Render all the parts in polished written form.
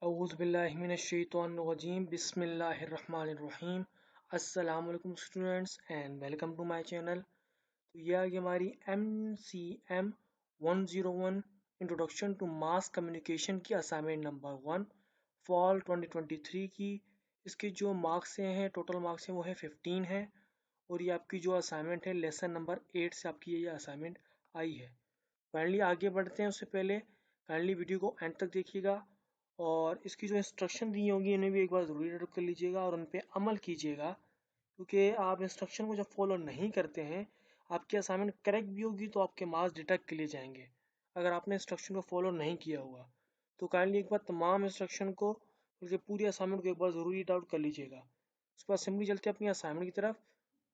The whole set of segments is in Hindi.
Auzubillahiminash-shaytanir-rajim. Bismillahir-Rahmanir-Rahim. Assalamualaikum students and welcome to my channel. तो ये आ गई हमारी MCM 101 introduction to mass communication की असाइनमेंट नंबर 1 फॉल 2023 की। इसके जो मार्क्स हैं, टोटल मार्क्स हैं वो है 15 है। और ये आपकी जो असाइनमेंट है लेसन नंबर 8 से आपकी ये असाइनमेंट आई है। फाइनली आगे बढ़ते हैं, उससे पहले काइंडली वीडियो को एंड तक देखिएगा और इसकी जो इंस्ट्रक्शन दी होंगी उन्हें भी एक बार ज़रूर रीड कर लीजिएगा और उन पर अमल कीजिएगा, क्योंकि आप इंस्ट्रक्शन को जब फॉलो नहीं करते हैं, आपकी असाइनमेंट करेक्ट भी होगी तो आपके मार्क्स डिडक्ट के लिए जाएंगे अगर आपने इंस्ट्रक्शन को फॉलो नहीं किया हुआ। तो काइंडली एक बार तमाम इंस्ट्रक्शन को बल्कि पूरी असाइनमेंट को एक बार ज़रूर रीड आउट कर लीजिएगा। उसके बाद सिंपली चलते हैं अपनी असाइनमेंट की तरफ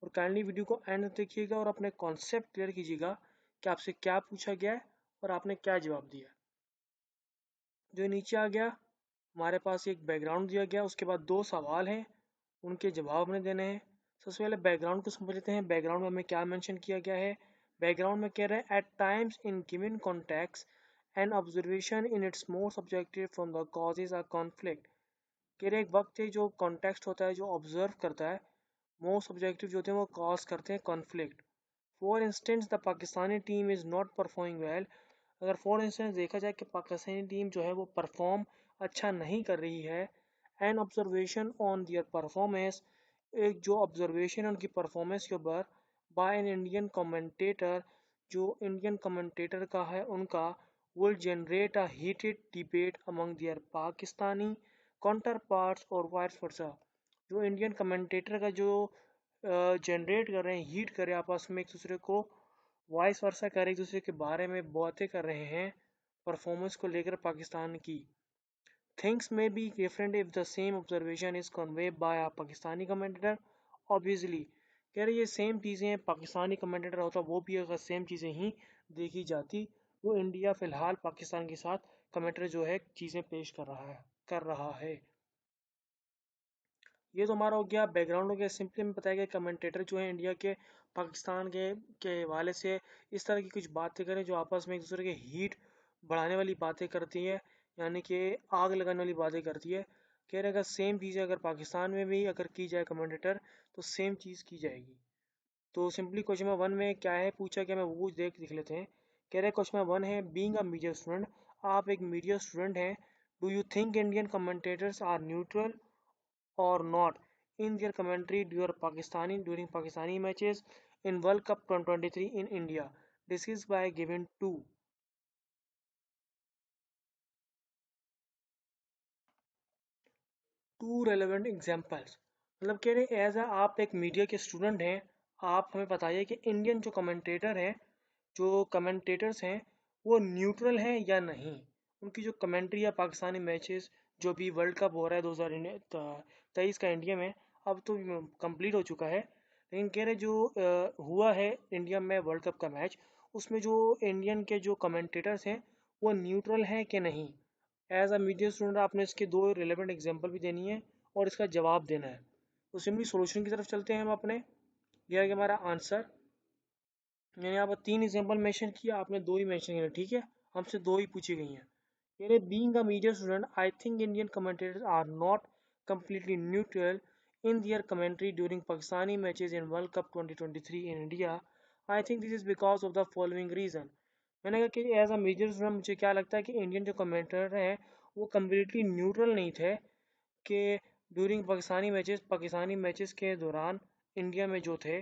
और काइंडली वीडियो को एंड तक देखिएगा और अपने कॉन्सेप्ट क्लियर कीजिएगा कि आपसे क्या पूछा गया है और आपने क्या जवाब दिया। जो नीचे आ गया, हमारे पास एक बैकग्राउंड दिया गया, उसके बाद दो सवाल हैं, उनके जवाब हमें देने हैं। सबसे पहले बैकग्राउंड को समझ लेते हैं। बैकग्राउंड में हमें क्या मेंशन किया गया है। बैकग्राउंड में कह रहे हैं at times in given context and observation in its most objective from the causes are conflict. कह रहे एक वक्त है जो कॉन्टेक्स्ट होता है, जो ऑब्जर्व करता है, मोस्ट ऑब्जेक्टिव जो होते हैं वो कॉज करते हैं conflict. For instance the Pakistani team is not performing well. अगर फॉर इंस्टेंस देखा जाए कि पाकिस्तानी टीम जो है वो परफॉर्म अच्छा नहीं कर रही है। An observation on their performance, एक जो ऑब्जर्वेशन उनकी परफॉर्मेंस के ऊपर बाय एन इंडियन कमेंटेटर, जो इंडियन कमेंटेटर का है उनका, will generate a heated debate among their Pakistani counterparts और वाइस वर्सा। जो इंडियन कमेंटेटर का जो जनरेट कर रहे हैं, हीट कर रहे हैं आपस में एक दूसरे को, वॉइस वर्सा कर एक दूसरे के बारे में बातें कर रहे हैं परफॉर्मेंस को लेकर पाकिस्तान की। थिंग्स में be different if the same observation is conveyed bye a Pakistani commentator. Obviously कह रहे ये सेम चीज़ें पाकिस्तानी कमेंटेटर होता वो भी अगर सेम चीज़ें ही देखी जाती तो इंडिया फ़िलहाल पाकिस्तान के साथ कमेंटेटर जो है चीज़ें पेश कर रहा है। ये तो हमारा हो गया बैकग्राउंड हो गया। सिंपली में बताया गया कमेंटेटर जो है इंडिया के पाकिस्तान के हवाले से इस तरह की कुछ बातें करें जो आपस में एक दूसरे के हीट बढ़ाने वाली बातें करती है, यानी कि आग लगाने वाली बातें करती है। कह रहे अगर सेम चीज़ें अगर पाकिस्तान में भी अगर की जाए कमेंटेटर तो सेम चीज़ की जाएगी। तो सिंपली क्वेश्चन नंबर 1 में क्या है पूछा गया, मैं वो देख लेते हैं। कह रहे क्वेश्चन नंबर 1 है बीइंग अ मीडिया स्टूडेंट, आप एक मीडिया स्टूडेंट हैं, do you think Indian commentators are neutral or not in their commentary during Pakistani matches in World Cup 2023 in India. This is by given two relevant examples। मतलब कह रहे एज आप एक मीडिया के स्टूडेंट हैं, आप हमें बताइए कि इंडियन जो कमेंटेटर हैं, जो कमेंटेटर्स हैं, वो न्यूट्रल हैं या नहीं। उनकी जो कमेंट्री है पाकिस्तानी मैचेस जो भी वर्ल्ड कप हो रहा है 2023 का इंडिया में, अब तो कंप्लीट हो चुका है, लेकिन कह रहे जो हुआ है इंडिया में वर्ल्ड कप का मैच, उसमें जो इंडियन के जो कमेंटेटर्स हैं वो न्यूट्रल हैं कि नहीं। एज अ मीडिया स्टूडेंट आपने इसके दो रिलेवेंट एग्जांपल भी देनी है और इसका जवाब देना है। तो सिंपली सॉल्यूशन की तरफ चलते हैं हम अपने। यह है कि हमारा आंसर, मैंने यहाँ पर 3 एग्जांपल मेंशन किया, आपने 2 ही मेंशन किया, ठीक है, हमसे 2 ही पूछी गई हैं। यानी being a media student I think Indian commentators are not completely neutral in their commentary during Pakistani matches in World Cup 2023 in India. I think this is because of the following reason। मैंने कहा कि एज अ मीडिया स्टूडेंट मुझे क्या लगता है कि इंडियन जो कमेंटेटर हैं वो कम्प्लीटली न्यूट्रल नहीं थे कि ड्यूरिंग पाकिस्तानी मैचेस के दौरान इंडिया में जो थे,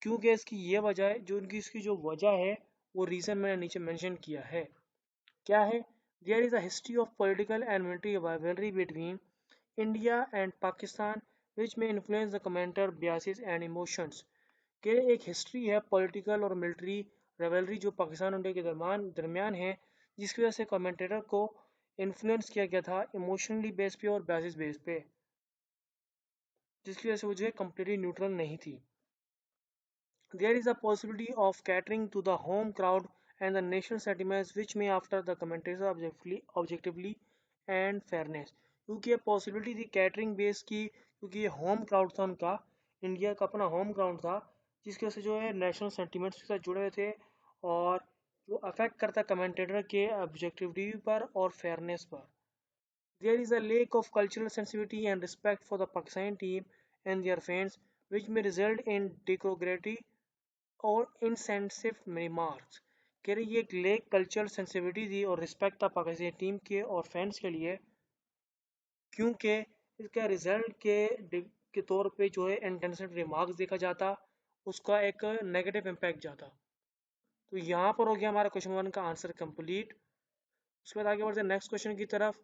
क्योंकि इसकी ये वजह है, जो उनकी इसकी जो वजह है वो रीज़न मैंने नीचे मेंशन किया है। क्या है? There is a history of political and military rivalry between India and Pakistan which में influence the commentator biases and emotions. के एक हिस्ट्री है पॉलिटिकल और मिलिट्री रेवलरी जो पाकिस्तान और इंडिया के दरमियान है, जिसकी वजह से कमेंटेटर को इन्फ्लुएंस किया गया था इमोशनली बेस पे और बेसिस बेस पे, जिसकी वजह से वो जो है कम्प्लीटली न्यूट्रल नहीं थी। There is a possibility of catering to the home crowd and the national sentiments which may after the commentators objectively and fairness। क्योंकि ये पॉसिबिलिटी थी कैटरिंग बेस की, क्योंकि ये होम क्राउड था उनका, इंडिया का अपना होम ग्राउंड था, जिसकी वजह से जो है नेशनल सेंटिमेंट्स के साथ जुड़े हुए थे और जो अफेक्ट करता कमेंटेटर के ऑब्जेक्टिविटी पर और फेयरनेस पर। There is a lack of cultural sensitivity and respect for the Pakistani team and their fans, which may result in derogatory और इनसेंसिव रिमार्क्स। कह रही ये एक लेक कल्चरल सेंसिटिविटी थी और रिस्पेक्ट था पाकिस्तानी टीम के और फैंस के लिए, क्योंकि इसका रिजल्ट के तौर पे जो है इंटेंसिव रिमार्क्स देखा जाता, उसका एक नेगेटिव इम्पैक्ट जाता। तो यहाँ पर हो गया हमारा क्वेश्चन 1 का आंसर कंप्लीट। उसके बाद आगे बढ़ते हैं नेक्स्ट क्वेश्चन की तरफ।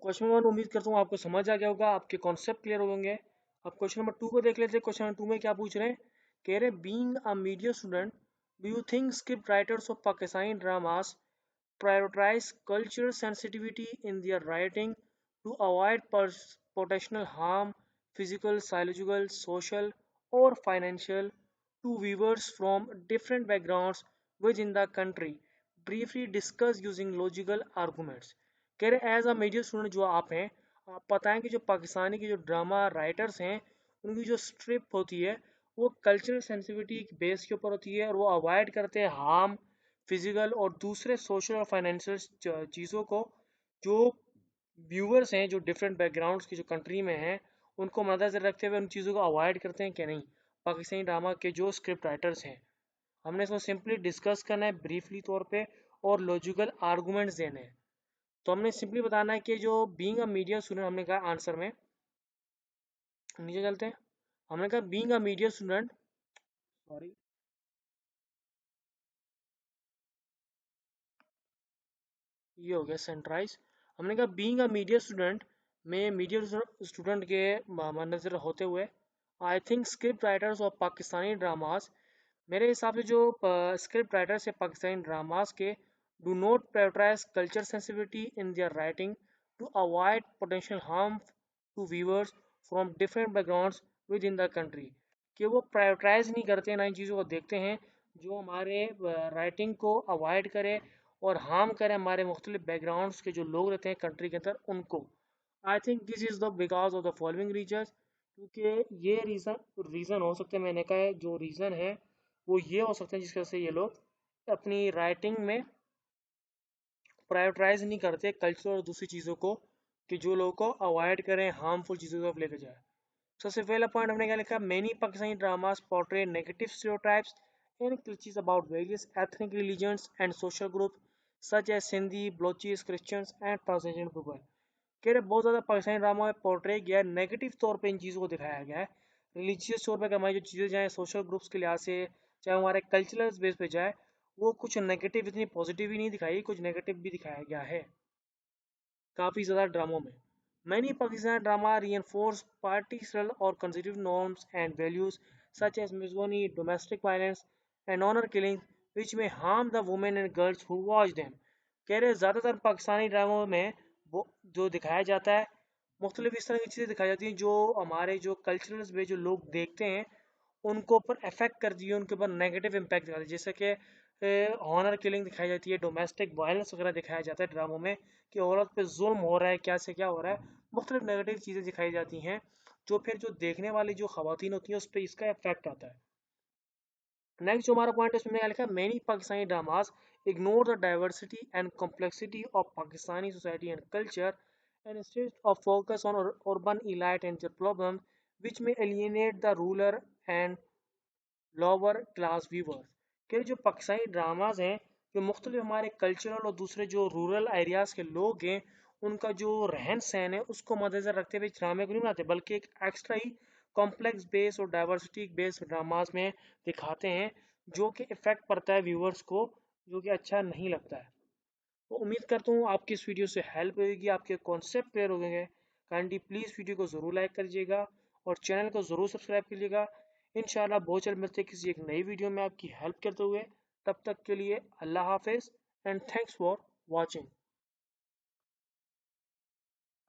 क्वेश्चन 1 उम्मीद करता हूँ आपको समझ आ गया होगा, आपके कॉन्सेप्ट क्लियर होंगे। अब क्वेश्चन नंबर 2 को देख लेते हैं। क्वेश्चन नंबर 2 में क्या पूछ रहे हैं, कह रहे being a media student, do you think script writers of Pakistani dramas prioritize cultural sensitivity in their writing to avoid potential harm, physical, psychological, social, or financial, to viewers from different backgrounds within the country? Briefly discuss using logical arguments. कह रहे एज अ मीडिया स्टूडेंट जो आप हैं, आप बताएं कि जो पाकिस्तानी के जो ड्रामा राइटर्स हैं, उनकी जो स्क्रिप्ट होती है वो कल्चरल सेंसिटिविटी बेस के ऊपर होती है और वो अवॉइड करते हैं हार्म, फिजिकल और दूसरे सोशल और फाइनेंशियल चीज़ों को। जो व्यूअर्स हैं जो डिफरेंट बैकग्राउंड्स की जो कंट्री में हैं, उनको मद्देनजर रखते हुए उन चीज़ों को अवॉइड करते हैं कि नहीं पाकिस्तानी ड्रामा के जो स्क्रिप्ट राइटर्स हैं। हमने इसको सिंपली डिस्कस करना है ब्रीफली तौर पे और लॉजिकल आर्गूमेंट्स देने हैं। तो हमने सिंपली बताना है कि जो बीइंग अ मीडिया स्टूडेंट, हमने कहा आंसर में नीचे चलते हैं। हमने कहा being a media student, sorry ये हो गया सेंट्राइज। हमने कहा बीइंग अ मीडिया स्टूडेंट में मीडिया स्टूडेंट के मद्देनजर होते हुए आई थिंक स्क्रिप्ट राइटर्स और पाकिस्तानी ड्रामास, मेरे हिसाब से जो स्क्रिप्ट राइटर्स है पाकिस्तानी ड्रामास के, do not prioritize culture sensitivity in their writing to avoid potential harm to viewers from different backgrounds within the country. कि वो प्रायोरिटाइज नहीं करते हैं, ना इन चीज़ों को देखते हैं जो हमारे राइटिंग को अवॉइड करे और हार्म करे हमारे मुख्तलिफ बैकग्राउंड्स के जो लोग रहते हैं कंट्री के अंदर उनको। I think this is the because of the following reason, क्योंकि ये रीज़न हो सकते हैं। मैंने कहा जो रीज़न है वो ये हो सकते हैं जिसकी वजह से ये लोग अपनी राइटिंग में प्रायोरिटाइज नहीं करते कल्चर और दूसरी चीज़ों को, कि जो लोगों को अवॉइड करें, हार्मफुल चीज़ों को लेकर जाए। सबसे पहला पॉइंट हमने क्या लिखा, many Pakistani dramas portray negative stereotypes and cliches about various ethnic religions and social group such as Sindhi, Balochis, Christians and transgender people. कह रहे बहुत ज़्यादा पाकिस्तानी ड्रामा में पोर्ट्रे किया है, नेगेटिव तौर पे इन चीज़ों को दिखाया गया है। रिलीजियस तौर पे हमारी जो चीज़ें जाए सोशल ग्रुप्स के लिहाज से, चाहे हमारे कल्चरल बेस पे जाए, वो कुछ नेगेटिव, इतनी पॉजिटिव ही नहीं दिखाई, कुछ नेगेटिव भी दिखाया गया है काफ़ी ज़्यादा ड्रामों में। Many Pakistan drama reinforce patriarchal or conservative norms and values such as misogyny, domestic violence, and honor killing, which may harm the women and girls who watch them. कह रहे ज़्यादातर पाकिस्तानी ड्रामों में वो जो दिखाया जाता है, मुख्तलिफ इस तरह की चीज़ें दिखाई जाती हैं जो हमारे जो कल्चरल्स में जो लोग देखते हैं उनको ऊपर अफेक्ट करती है, उनके ऊपर नेगेटिव इम्पैक्ट दिखाती है। जैसे कि ऑनर किलिंग दिखाई जाती है, डोमेस्टिक वायलेंस वगैरह दिखाया जाता है ड्रामों में कि औरत पे जुल्म हो रहा है, क्या से क्या हो रहा है, मुख्तलिफ नेगेटिव चीज़ें दिखाई जाती हैं जो फिर जो देखने वाली जो खवातीन होती हैं उस पर इसका इफेक्ट आता है। नेक्स्ट जो हमारा पॉइंट है उसमें क्या लिखा है, many Pakistani dramas ignore the diversity and complexity of Pakistani society and culture and instead of focus on urban elite and their problems which may alienate the ruler and lower class viewers. के जो पाकिस्तानी ड्रामाज हैं जो मुख्तलिफ हमारे कल्चरल और दूसरे जो रूरल एरियाज़ के लोग हैं उनका जो रहन सहन है उसको मद्देनजर रखते हुए ड्रामे को नहीं बनाते, बल्कि एक एक्स्ट्रा ही कॉम्प्लेक्स बेस और डाइवर्सिटी बेस ड्रामाज में दिखाते हैं जो कि इफ़ेक्ट पड़ता है व्यूवर्स को, जो कि अच्छा नहीं लगता है। तो उम्मीद करता हूँ आपकी इस वीडियो से हेल्प होगी, आपके कॉन्सेप्ट क्लियर हो गए। काइंडली प्लीज़ वीडियो को ज़रूर लाइक करिएगा और चैनल को ज़रूर सब्सक्राइब कीजिएगा। इंशाल्लाह बहुत जल्द मिलते हैं किसी एक नई वीडियो में आपकी हेल्प करते हुए। तब तक के लिए अल्लाह हाफिज़ एंड थैंक्स फॉर वॉचिंग।